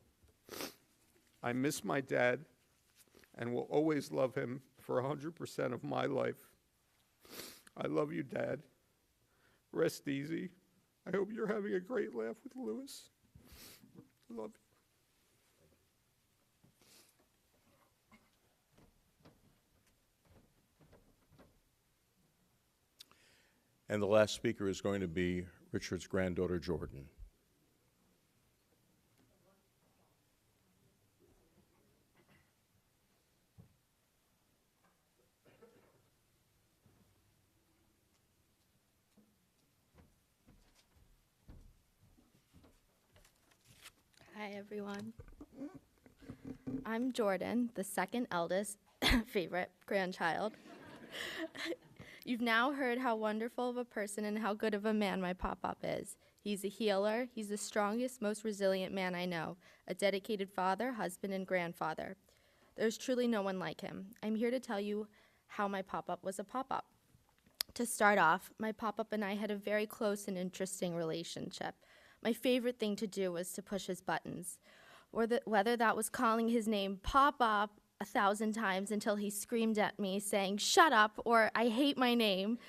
I miss my dad and will always love him for 100% of my life. I love you, Dad. Rest easy. I hope you're having a great laugh with Lewis. Love you. And the last speaker is going to be Richard's granddaughter, Jordan. everyone. I'm Jordan, the second eldest favorite grandchild. You've now heard how wonderful of a person and how good of a man my pop-up is. He's a healer. He's the strongest, most resilient man I know, a dedicated father, husband, and grandfather. There's truly no one like him. I'm here to tell you how my pop-up was a pop-up. To start off, my pop-up and I had a very close and interesting relationship. My favorite thing to do was to push his buttons, whether that was calling his name Pop-Up 1,000 times until he screamed at me saying, "Shut up," or "I hate my name,"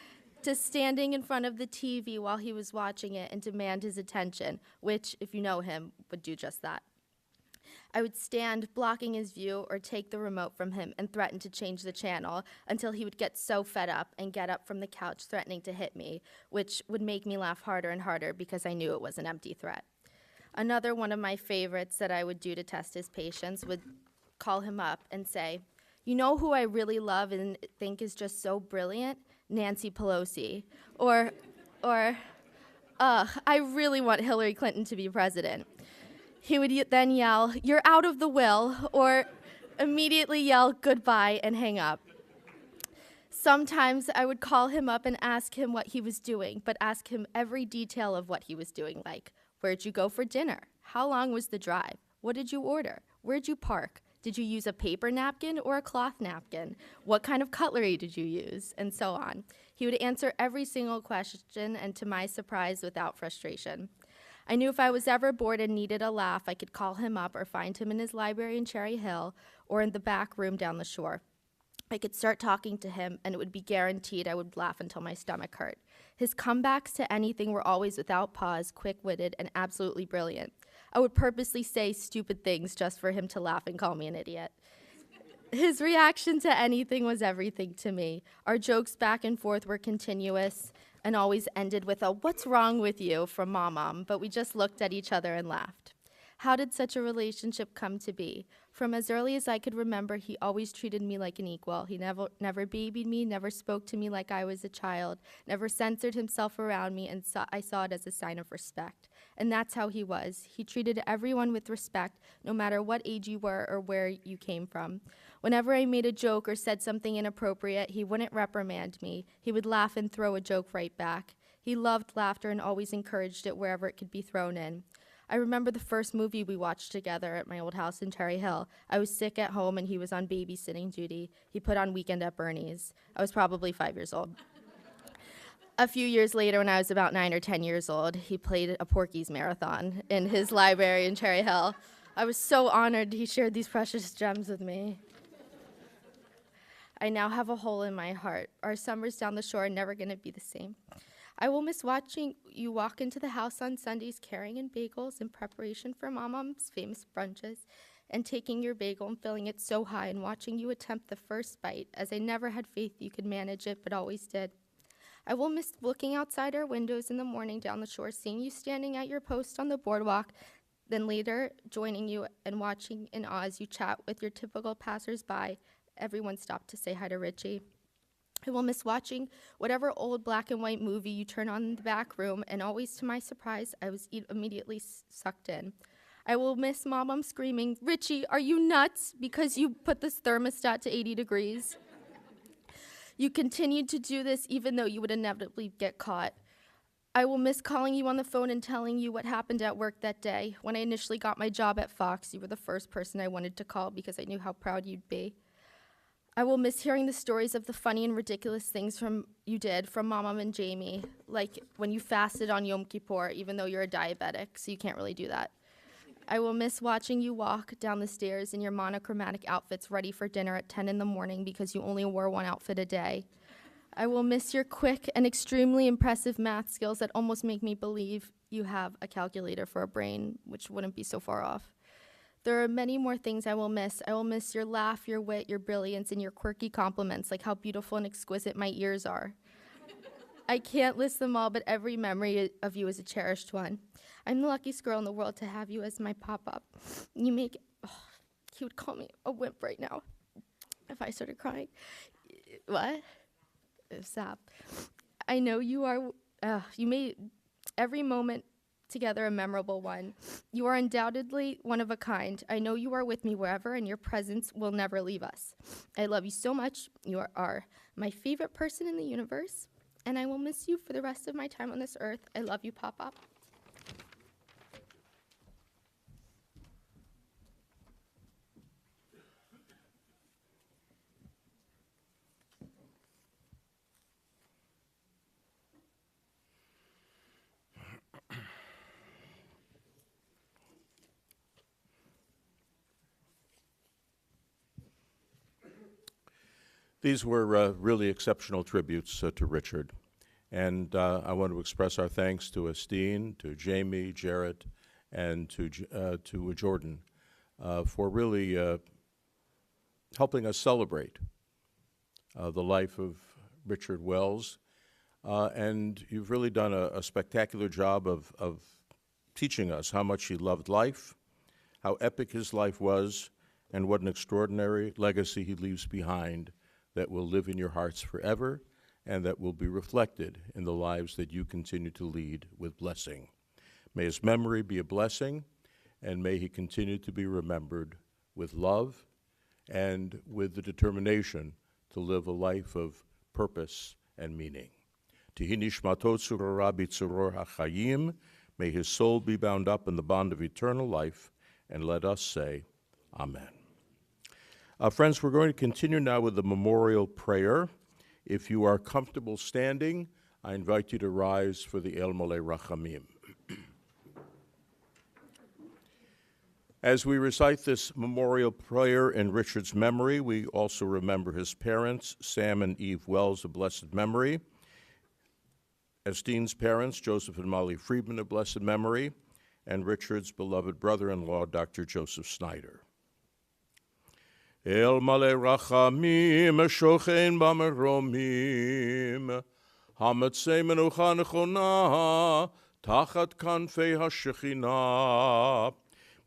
to standing in front of the TV while he was watching it and demand his attention, which, if you know him, would do just that. I would stand blocking his view or take the remote from him and threaten to change the channel until he would get so fed up and get up from the couch threatening to hit me, which would make me laugh harder and harder because I knew it was an empty threat. Another one of my favorites that I would do to test his patience would call him up and say, "You know who I really love and think is just so brilliant? Nancy Pelosi." Or "I really want Hillary Clinton to be president." He would then yell, "You're out of the will," or immediately yell goodbye and hang up. Sometimes I would call him up and ask him what he was doing, but ask him every detail of what he was doing, like, where'd you go for dinner? How long was the drive? What did you order? Where'd you park? Did you use a paper napkin or a cloth napkin? What kind of cutlery did you use? And so on. He would answer every single question, and to my surprise, without frustration. I knew if I was ever bored and needed a laugh, I could call him up or find him in his library in Cherry Hill or in the back room down the shore. I could start talking to him, and it would be guaranteed I would laugh until my stomach hurt. His comebacks to anything were always without pause, quick-witted, and absolutely brilliant. I would purposely say stupid things just for him to laugh and call me an idiot. His reaction to anything was everything to me. Our jokes back and forth were continuous and always ended with a "what's wrong with you" from Mom, but we just looked at each other and laughed. How did such a relationship come to be? From as early as I could remember, he always treated me like an equal. He never babied me, never spoke to me like I was a child, never censored himself around me, and I saw it as a sign of respect. And that's how he was. He treated everyone with respect, no matter what age you were or where you came from. Whenever I made a joke or said something inappropriate, he wouldn't reprimand me. He would laugh and throw a joke right back. He loved laughter and always encouraged it wherever it could be thrown in. I remember the first movie we watched together at my old house in Cherry Hill. I was sick at home and he was on babysitting duty. He put on Weekend at Bernie's. I was probably 5 years old. A few years later, when I was about 9 or 10 years old, he played a Porky's marathon in his library in Cherry Hill. I was so honored he shared these precious gems with me. I now have a hole in my heart. Our summers down the shore are never going to be the same. I will miss watching you walk into the house on Sundays carrying in bagels in preparation for Mom's famous brunches, and taking your bagel and filling it so high and watching you attempt the first bite, as I never had faith you could manage it, but always did. I will miss looking outside our windows in the morning down the shore, seeing you standing at your post on the boardwalk, then later joining you and watching in awe as you chat with your typical passersby. Everyone stopped to say hi to Richie. I will miss watching whatever old black and white movie you turn on in the back room, and always to my surprise, I was immediately sucked in. I will miss Mom screaming, "Richie, are you nuts? Because you put this thermostat to 80 degrees. You continued to do this even though you would inevitably get caught. I will miss calling you on the phone and telling you what happened at work that day. When I initially got my job at Fox, you were the first person I wanted to call because I knew how proud you'd be. I will miss hearing the stories of the funny and ridiculous things you did from Mom and Jamie, like when you fasted on Yom Kippur, even though you're a diabetic, so you can't really do that. I will miss watching you walk down the stairs in your monochromatic outfits ready for dinner at 10 in the morning because you only wore one outfit a day. I will miss your quick and extremely impressive math skills that almost make me believe you have a calculator for a brain, which wouldn't be so far off. There are many more things I will miss. I will miss your laugh, your wit, your brilliance, and your quirky compliments, like how beautiful and exquisite my ears are. I can't list them all, but every memory of you is a cherished one. I'm the luckiest girl in the world to have you as my pop-up. You make, he would call me a wimp right now if I started crying. What? Stop. I know you are, you made every moment together a memorable one. You are undoubtedly one of a kind. I know you are with me wherever, and your presence will never leave us. I love you so much. You are my favorite person in the universe, and I will miss you for the rest of my time on this earth. I love you, Papa. These were really exceptional tributes to Richard. And I want to express our thanks to Estine, to Jamie, Jarrett, and to Jordan for really helping us celebrate the life of Richard Wells. And you've really done a spectacular job of teaching us how much he loved life, how epic his life was, and what an extraordinary legacy he leaves behind that will live in your hearts forever and that will be reflected in the lives that you continue to lead with blessing. May his memory be a blessing, and may he continue to be remembered with love and with the determination to live a life of purpose and meaning. Tihi nishmato tzurora b'tzuror hachayim. May his soul be bound up in the bond of eternal life, and let us say, Amen. Friends, we're going to continue now with the memorial prayer. If you are comfortable standing, I invite you to rise for the El Molei Rachamim. As we recite this memorial prayer in Richard's memory, we also remember his parents, Sam and Eve Wells, of blessed memory, Estine's parents, Joseph and Molly Friedman, of blessed memory, and Richard's beloved brother-in-law, Dr. Joseph Snyder. El Molei Rachamim, Shochein Bameromim, Hamatzei Menucha Nechona, Tachat Kanfei HaShechina,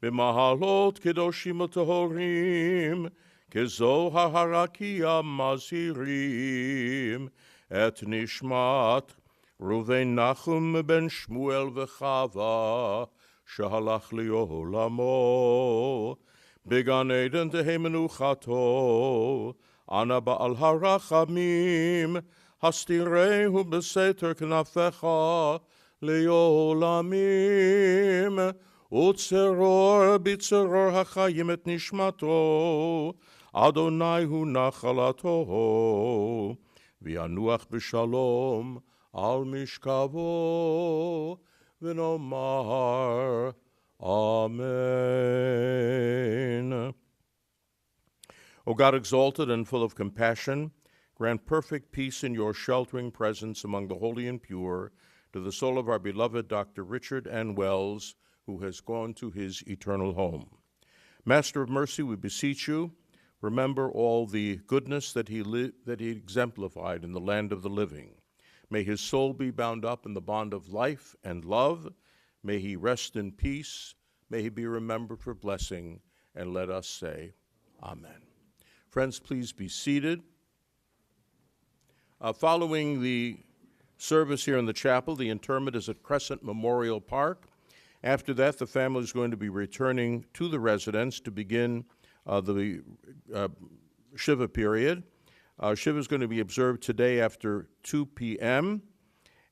B'mahalot Kedoshim U'Tohorim, Kezo HaHarakia Mazirim, Et Nishmat, Ruven Nachum ben Shmuel V'Chava, Shehalach Li'olamo, Began Eden Tehemenuchato, Ana Ba'al Harachamim, Hastirehu Beseter Knafecha, Leolamim, Utzeror Bitzeror Hachayim et Nishmato, Adonai Hu Nachalato, V'yanuach B'Shalom, Al Mishkavo, V'nomar, Amen. O God, exalted and full of compassion, grant perfect peace in your sheltering presence among the holy and pure to the soul of our beloved Dr. Richard N. Wells, who has gone to his eternal home. Master of mercy, we beseech you, remember all the goodness that he exemplified in the land of the living. May his soul be bound up in the bond of life and love. May he rest in peace. May he be remembered for blessing. And let us say, Amen. Friends, please be seated. Following the service here in the chapel, the interment is at Crescent Memorial Park. After that, the family is going to be returning to the residence to begin the Shiva period. Shiva is going to be observed today after 2 p.m.,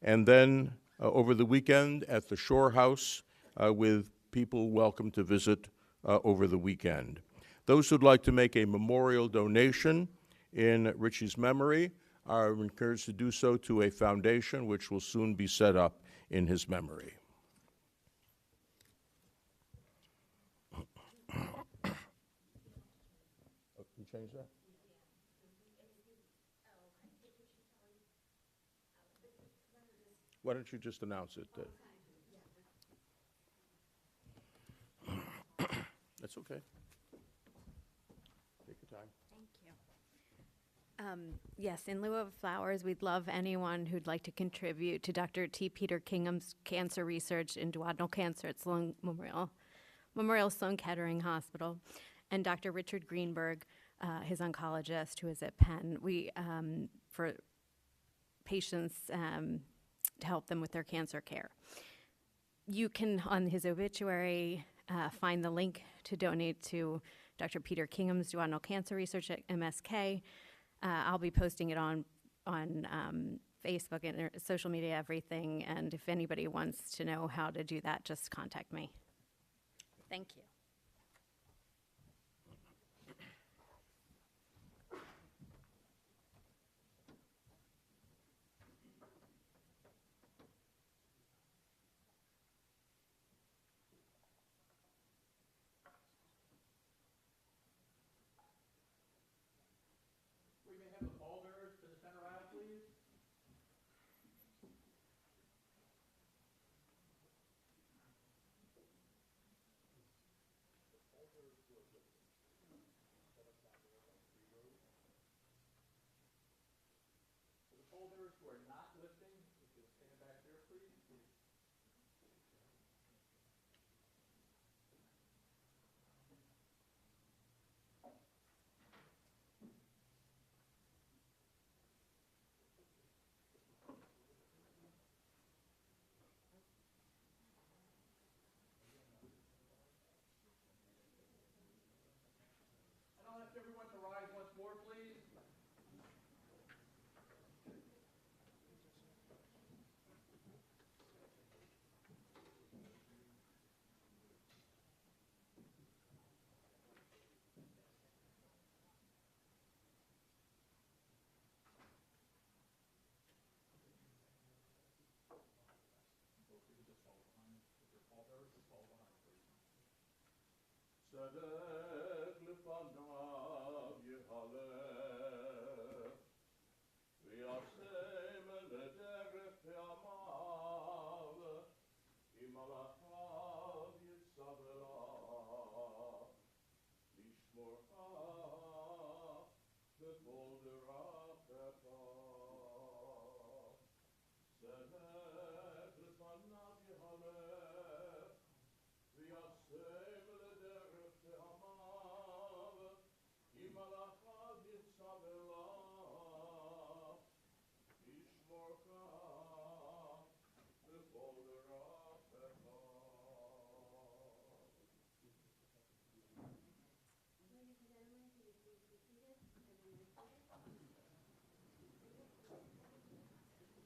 and then over the weekend at the Shore House with people welcome to visit over the weekend. Those who'd like to make a memorial donation in Richie's memory are encouraged to do so to a foundation which will soon be set up in his memory. Can you change that? Why don't you just announce it? That's okay. Take your time. Thank you. Yes, in lieu of flowers, we'd love anyone who'd like to contribute to Dr. T. Peter Kingham's cancer research in duodenal cancer at Sloan Memorial Sloan Kettering Hospital, and Dr. Richard Greenberg, his oncologist, who is at Penn. We for patients. To help them with their cancer care. You can, on his obituary, find the link to donate to Dr. Peter Kingham's duodenal cancer research at MSK. I'll be posting it on Facebook and social media, everything. And if anybody wants to know how to do that, just contact me. Thank you. We may have the pallbearers to the center aisle, please. For the pallbearers who are not lifting, if you'll stand back there, please. And I'll ask everyone to rise once more, please. Folks, you can just follow behind. If you're pallbearers, just follow behind, please.